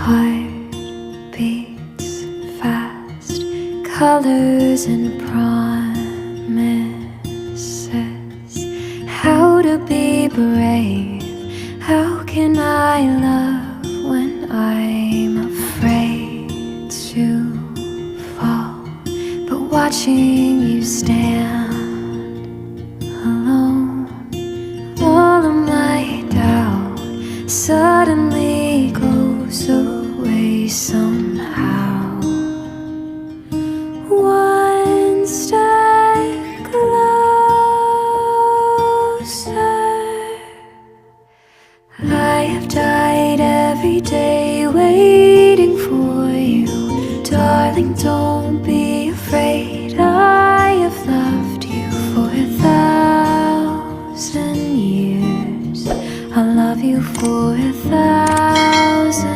Heart beats fast, colors and promises. How to be brave? How can I love when I'm afraid to fall? But watching you stand alone, all of my doubt suddenly goes away somehow. One step closer. I have died every day waiting for you. Darling, don't be afraid. I have loved you for 1,000 years. I'll love you for 1,000